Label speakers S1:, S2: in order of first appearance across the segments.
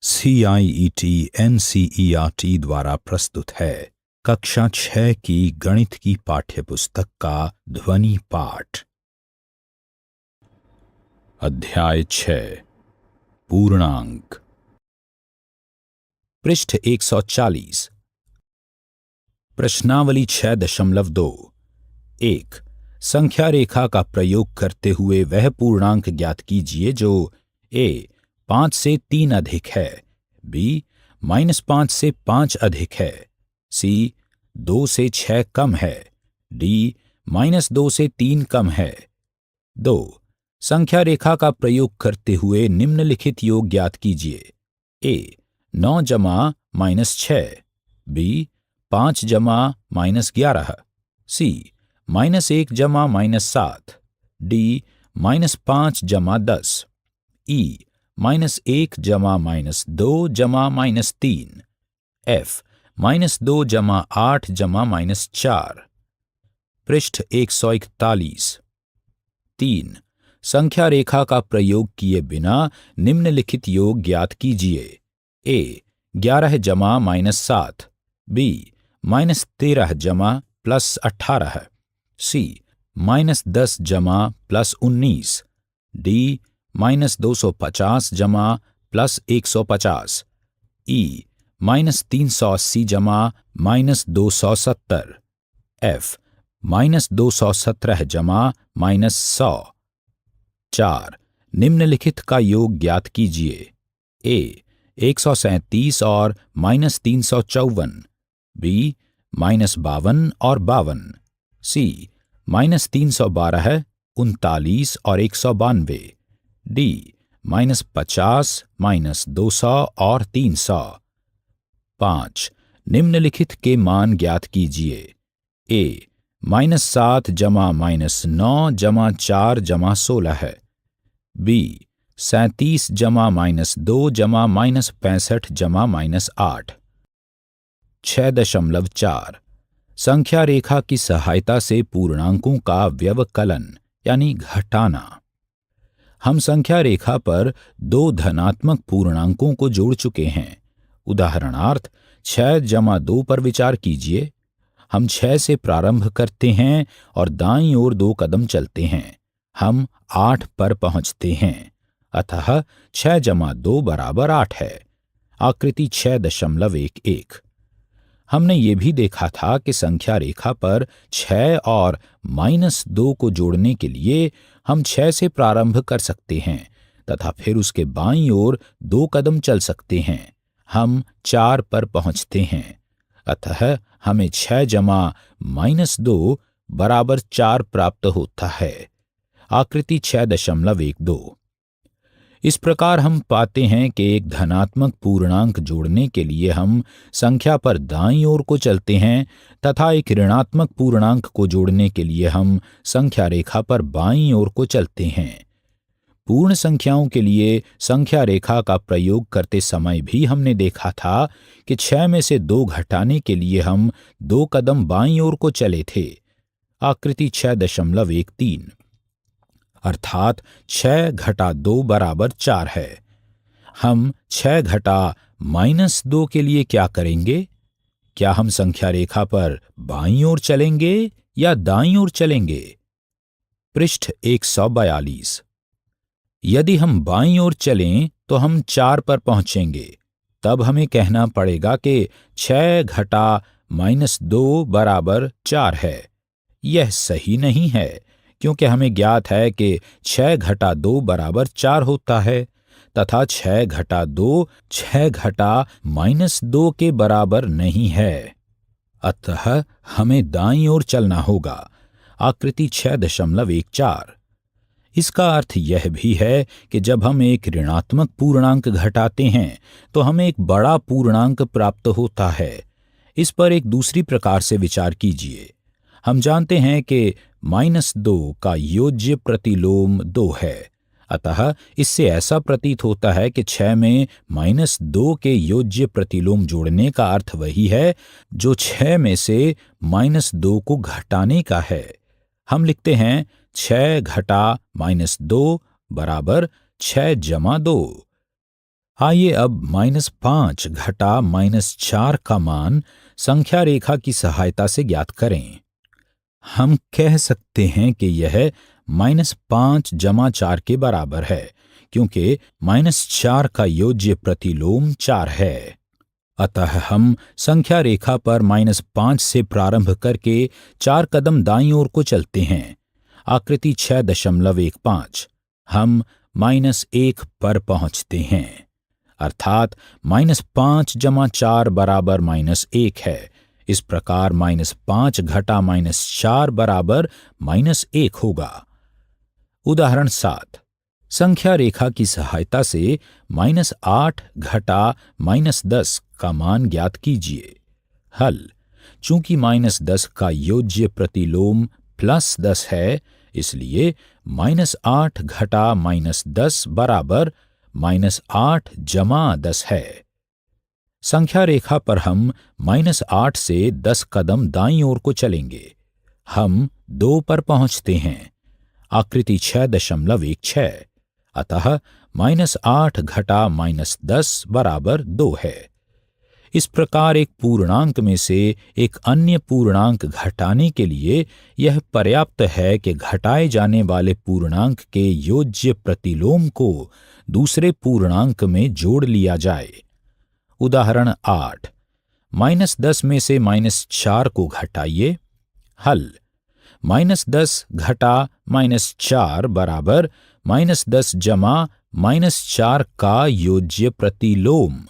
S1: CIET NCERT द्वारा प्रस्तुत है कक्षा 6 की गणित की पाठ्यपुस्तक का ध्वनि पाठ। अध्याय 6 पूर्णांक। पृष्ठ 140। प्रश्नावली 6.2। 1. संख्या रेखा का प्रयोग करते हुए वह पूर्णांक ज्ञात कीजिए जो a 5 से 3 अधिक है, b -5 से 5 अधिक है, c 2 से 6 कम है, d -2 से 3 कम है। 2. संख्या रेखा का प्रयोग करते हुए निम्नलिखित योग ज्ञात कीजिए। a 9 जमा -6, b 5 जमा -11, c -1 जमा -7, d -5 जमा 10, e -1 जमा -2 जमा -3, f -2 जमा 8 जमा -4। पृष्ठ 141। 3. संख्या रेखा का प्रयोग किए बिना निम्नलिखित योग ज्ञात कीजिए। a 11 जमा -7, b -13 जमा +18, c -10 जमा +19, d -250 जमा +150, e -380 जमा -270, f -217 जमा -100। 4. निम्नलिखित का योग ज्ञात कीजिए। a 137 और -354, b -52 और 52, c -312, 39 और 192, d -50, -200 और 300। 5. निम्नलिखित के मान ज्ञात कीजिए। a -7 जमा -9 जमा 4 जमा 16, b 37 जमा -2 जमा -65 जमा -8। 6.4 संख्या रेखा की सहायता से पूर्णांकों का व्यवकलन यानी घटाना। हम संख्या रेखा पर दो धनात्मक पूर्णांकों को जोड़ चुके हैं। उदाहरणार्थ 6 जमा 2 पर विचार कीजिए। हम 6 से प्रारंभ करते हैं और दाईं ओर 2 कदम चलते हैं। हम 8 पर पहुंचते हैं। अतः 6 जमा 2 बराबर 8 है। आकृति 6.11। हमने ये भी देखा था कि संख्या रेखा पर 6 और -2 को जोड़ने के लिए हम 6 से प्रारंभ कर सकते हैं तथा फिर उसके बाईं ओर 2 कदम चल सकते हैं। हम 4 पर पहुंचते हैं। अतः हमें 6 जमा -2 बराबर 4 प्राप्त होता है। आकृति 6.12। इस प्रकार हम पाते हैं कि एक धनात्मक पूर्णांक जोड़ने के लिए हम संख्या पर दाईं ओर को चलते हैं तथा एक ऋणात्मक पूर्णांक को जोड़ने के लिए हम संख्या रेखा पर बाईं ओर को चलते हैं। पूर्ण संख्याओं के लिए संख्या रेखा का प्रयोग करते समय भी हमने देखा था कि 6 में से 2 घटाने के लिए हम 2 कदम बाईं ओर को चले थे। आकृति 6.13। अर्थात 6 घटा 2 बराबर 4 है। हम 6 घटा -2 के लिए क्या करेंगे? क्या हम संख्या रेखा पर बाईं ओर चलेंगे या दाईं ओर चलेंगे? पृष्ठ 142। यदि हम बाईं ओर चलें तो हम 4 पर पहुंचेंगे। तब हमें कहना पड़ेगा कि 6 घटा -2 बराबर 4 है। यह सही नहीं है क्योंकि हमें ज्ञात है कि 6 घटा 2 बराबर 4 होता है तथा 6 घटा 2 6 घटा -2 के बराबर नहीं है। अतः हमें दाईं ओर चलना होगा। आकृति 6.14। इसका अर्थ यह भी है कि जब हम एक ऋणात्मक पूर्णांक घटाते हैं तो हमें एक बड़ा पूर्णांक प्राप्त होता है। इस पर एक दूसरी प्रकार से विचार कीजिए। हम जानते हैं कि -2 का योज्य प्रतिलोम 2 है। अतः इससे ऐसा प्रतीत होता है कि 6 में -2 के योज्य प्रतिलोम जोड़ने का अर्थ वही है जो 6 में से -2 को घटाने का है। हम लिखते हैं 6 घटा -2 बराबर 6 जमा 2। आइए अब -5 घटा -4 का मान संख्या रेखा की सहायता से ज्ञात करें। हम कह सकते हैं कि यह -5 जमा 4 के बराबर है, क्योंकि -4 का योज्य प्रतिलोम 4 है। अतः हम संख्या रेखा पर -5 से प्रारंभ करके 4 कदम दाईं ओर को चलते हैं। आकृति 6.15 हम -1 पर पहुंचते हैं, अर्थात -5 जमा 4 बराबर -1 है। इस प्रकार -5 घटा -4 बराबर -1 होगा। उदाहरण 7, संख्या रेखा की सहायता से -8 घटा -10 का मान ज्ञात कीजिए। हल: चूंकि -10 का योज्य प्रतिलोम +10 है, इसलिए -8 घटा -10 बराबर -8 जमा 10 है। संख्या रेखा पर हम -8 से 10 कदम दाईं ओर को चलेंगे। हम 2 पर पहुंचते हैं। आकृति 6.16 अतः -8 घटा -10 बराबर 2 है। इस प्रकार एक पूर्णांक में से एक अन्य पूर्णांक घटाने के लिए यह पर्याप्त है कि घटाए जाने वाले पूर्णांक के योज्य प्रतिलोम को दूसरे पूर्णांक में जोड़ लिया जाए। उदाहरण 8, -10 में से -4 को घटाइए। हल: -10 घटा -4 बराबर -10 जमा -4 का योज्य प्रतिलोम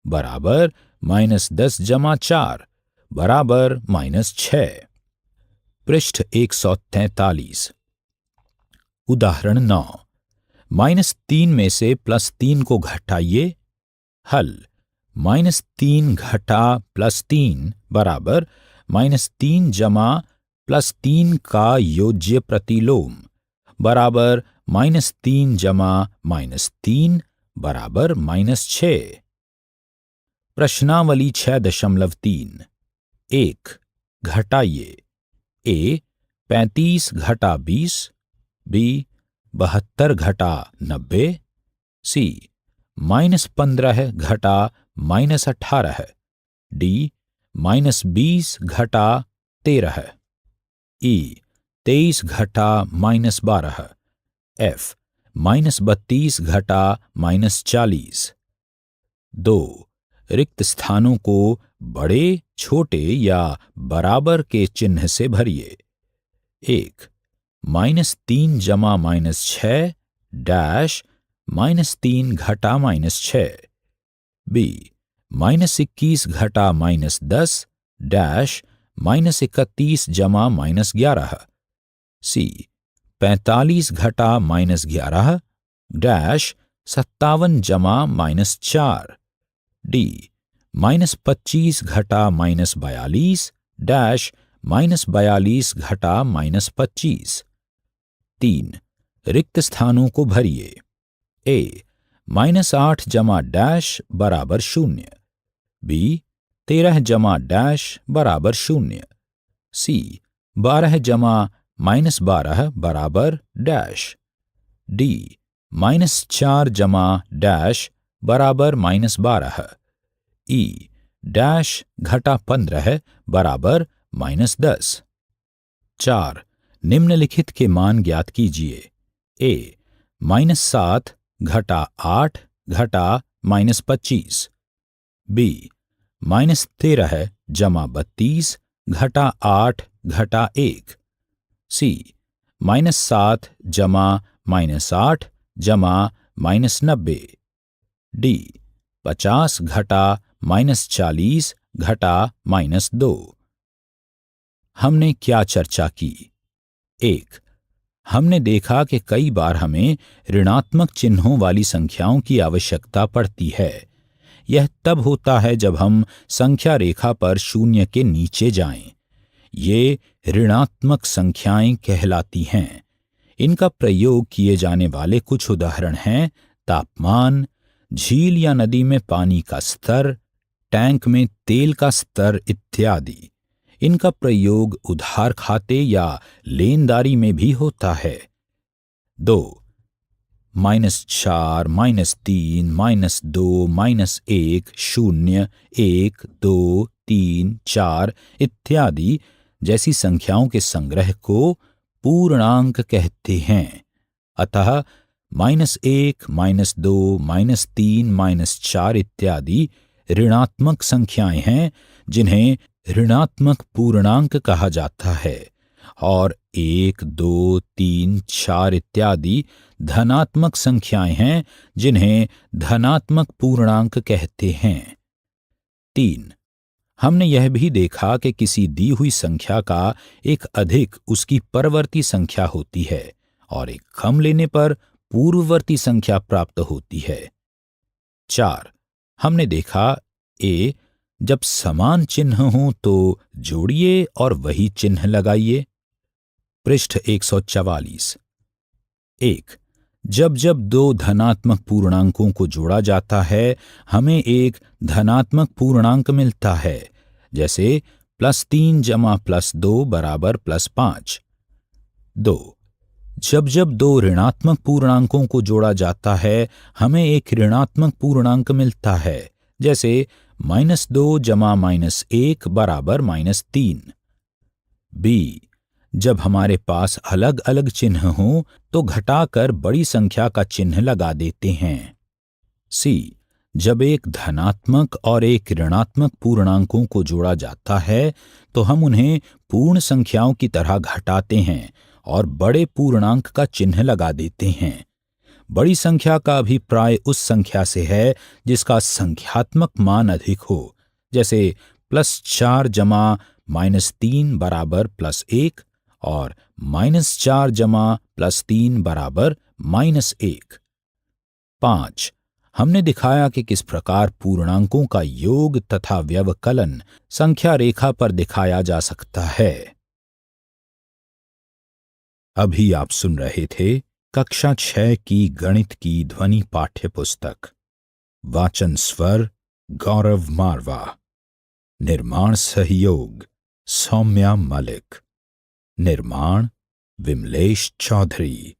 S1: बराबर -10 जमा 4 बराबर -6। पृष्ठ 143। उदाहरण 9, -3 में से +3 को घटाइए। हल: -3 घटा +3 बराबर -3 जमा +3 का योज्य प्रतिलोम बराबर -3 जमा -3 बराबर -6। प्रश्नावली 6.3 1 घटाइए। ए 35 घटा 20, बी 72 घटा 90, सी -15 घटा -18, डी -20 घटा 13, ई 23 घटा -12, एफ -32 घटा -40। 2 रिक्त स्थानों को बड़े, छोटे या बराबर के चिन्ह से भरिए। 1 -3 जमा -6 डैश -3 घटा -6, बी -21 घटा -10 डैश -31 जमा -11, सी 45 घटा -11 डैश 57 जमा -4, डी -25 घटा -42 डैश -42 घटा -25। 3 रिक्त स्थानों को भरिए। ए -8 जमा डैश बराबर 0, बी 13 जमा डैश बराबर 0, सी 12 जमा -12 बराबर डैश, डी -4 जमा डैश बराबर -12, ई डैश घटा 15 बराबर -10। 4 निम्नलिखित के मान ज्ञात कीजिए। ए -7 घटा 8 घटा -25, बी -13 जमा 32 घटा 8 घटा 1, सी -7 जमा -8 जमा -90, डी 50 घटा -40 घटा -2। हमने क्या चर्चा की? 1 हमने देखा कि कई बार हमें ऋणात्मक चिन्हों वाली संख्याओं की आवश्यकता पड़ती है। यह तब होता है जब हम संख्या रेखा पर शून्य के नीचे जाएं। ये ऋणात्मक संख्याएं कहलाती हैं। इनका प्रयोग किए जाने वाले कुछ उदाहरण हैं: तापमान, झील या नदी में पानी का स्तर, टैंक में तेल का स्तर इत्यादि। इनका प्रयोग उधार खाते या लेनदारी में भी होता है। 2 -4, -3, -2, -1, 0, 1, 2, 3, 4 इत्यादि जैसी संख्याओं के संग्रह को पूर्णांक कहते हैं। अतः -1, -2, -3, -4 इत्यादि ऋणात्मक संख्याएं हैं जिन्हें ऋणात्मक पूर्णांक कहा जाता है, और 1, 2, 3, 4 इत्यादि धनात्मक संख्याएं हैं जिन्हें धनात्मक पूर्णांक कहते हैं। 3. हमने यह भी देखा कि किसी दी हुई संख्या का एक अधिक उसकी परवर्ती संख्या होती है और एक कम लेने पर पूर्ववर्ती संख्या प्राप्त होती है। 4. हमने देखा ए जब समान चिन्ह हों तो जोड़िए और वही चिन्ह लगाइए। पृष्ठ 144। 1. जब जब दो धनात्मक पूर्णांकों को जोड़ा जाता है हमें एक धनात्मक पूर्णांक मिलता है, जैसे +3 + +2 = +5। 2. जब जब दो ऋणात्मक पूर्णांकों को जोड़ा जाता है हमें एक ऋणात्मक पूर्णांक मिलता है, जैसे -2 + -1 = -3। बी. जब हमारे पास अलग अलग चिन्ह हों तो घटाकर बड़ी संख्या का चिन्ह लगा देते हैं। सी. जब एक धनात्मक और एक ऋणात्मक पूर्णांकों को जोड़ा जाता है तो हम उन्हें पूर्ण संख्याओं की तरह घटाते हैं और बड़े पूर्णांक का चिन्ह लगा देते हैं। बड़ी संख्या का अभिप्राय उस संख्या से है जिसका संख्यात्मक मान अधिक हो, जैसे +4 + -3 = +1 और -4 + +3 = -1। 5. हमने दिखाया कि किस प्रकार पूर्णांकों का योग तथा व्यवकलन संख्या रेखा पर दिखाया जा सकता है। अभी आप सुन रहे थे कक्षा 6 की गणित की ध्वनि पाठ्य पुस्तक। वाचन स्वर गौरव मारवा। निर्माण सहयोग सौम्या मलिक। निर्माण विमलेश चौधरी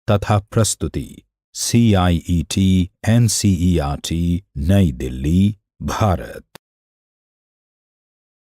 S1: तथा प्रस्तुति CIET NCERT नई दिल्ली, भारत।